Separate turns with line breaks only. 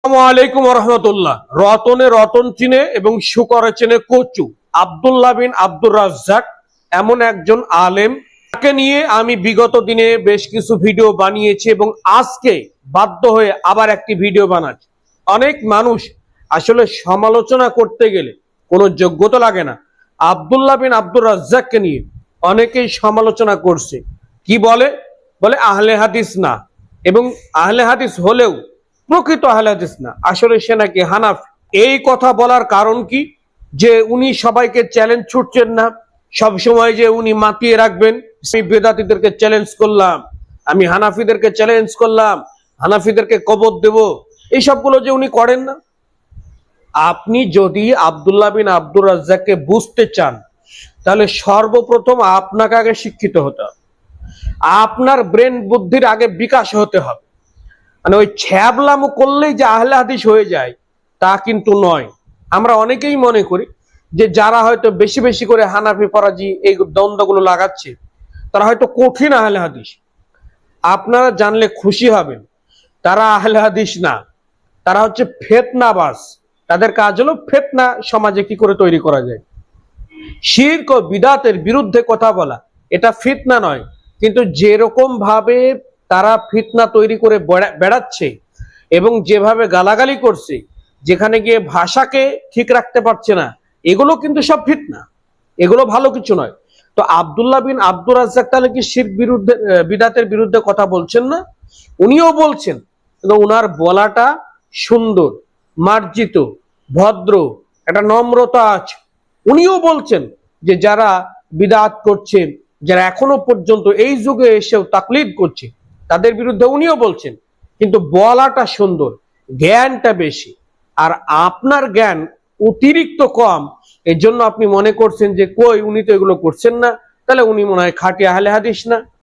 আসসালামু আলাইকুম রহমতুল্লাহ। রতনে রতন চিনে এবং শুকরে চেনে কচু। আব্দুল্লাহ বিন আব্দুর রাজ্জাক এমন একজন আলেম, তাকে নিয়ে আমি বিগত দিনে বেশ কিছু ভিডিও বানিয়েছি এবং আজকে বাধ্য হয়ে আবার একটি ভিডিও বানাচ্ছি। অনেক মানুষ আসলে সমালোচনা করতে গেলে কোনো যোগ্যতা লাগে না। আব্দুল্লাহ বিন আব্দুর রাজ্জাককে নিয়ে অনেকেই সমালোচনা করছে। কি বলে? বলে আহলে হাদিস না, এবং আহলে হাদিস হলেও প্রকৃত আহলে হাদিস না, আসলে সে নাকি হানাফি। এই কথা বলার কারণ কি? যে উনি সবাইকে চ্যালেঞ্জ ছুটছেন না, সব সময় যে উনি মাতিয়ে রাখবেন, আমি বেদাতীদেরকে চ্যালেঞ্জ করলাম, আমি হানাফিদেরকে চ্যালেঞ্জ করলাম, হানাফিদেরকে কবর দেব, এই সবগুলো যে উনি করেন না। আপনি যদি আব্দুল্লাহ বিন আব্দুর রাজ্জাককে বুঝতে চান, তাহলে সর্বপ্রথম আপনাকে আগে শিক্ষিত হতে হবে, আপনার ব্রেন বুদ্ধির আগে বিকাশ হতে হবে। মানে ওই ছ্যাবলামো করলেই যে আহলে হাদিস হয়ে যায় তা কিন্তু নয়। আমরা অনেকেই মনে করি যে যারা হয়তো বেশি বেশি করে হানাফি ফরাজি এই দ্বন্দ্বগুলো লাগাচ্ছে তারা হয়তো কঠিন আহলে হাদিস। আপনারা জানলে খুশি হবেন, তারা আহলে হাদিস না, তারা হচ্ছে ফিতনাবাজ। তাদের কাজ হলো ফিতনা সমাজে কি করে তৈরি করা যায়, শিরক ও বিদআতের বিরুদ্ধে কথা বলা। এটা ফিতনা নয়, কিন্তু যেরকম ভাবে তারা ফিতনা তৈরি করে বেড়াচ্ছে এবং যেভাবে গালাগালি করছে, যেখানে গিয়ে ভাষাকে ঠিক রাখতে পারছে না, এগুলো কিন্তু সব ফিতনা, এগুলো ভালো কিছু নয়। তো আব্দুল্লাহ বিন আব্দুর রাজ্জাক তাহলে কি শিরক বিরুদ্ধে বিদআতের বিরুদ্ধে কথা বলছেন না? উনিও বলছেন, কিন্তু উনার বলাটা সুন্দর, মার্জিত, ভদ্র, একটা নম্রতা আছে। উনিও বলছেন যে যারা বিদআত করছে, যারা এখনো পর্যন্ত এই যুগে এসেও তাকলিদ করছে, তাদের বিরুদ্ধে উনিও বলছেন, কিন্তু বলাটা সুন্দর, জ্ঞানটা বেশি। আর আপনার জ্ঞান অতিরিক্ত কম, এর জন্য আপনি মনে করছেন যে কই উনি তো এগুলো করছেন না, তাহলে উনি মনে হয় খাঁটি আহলে হাদিস না।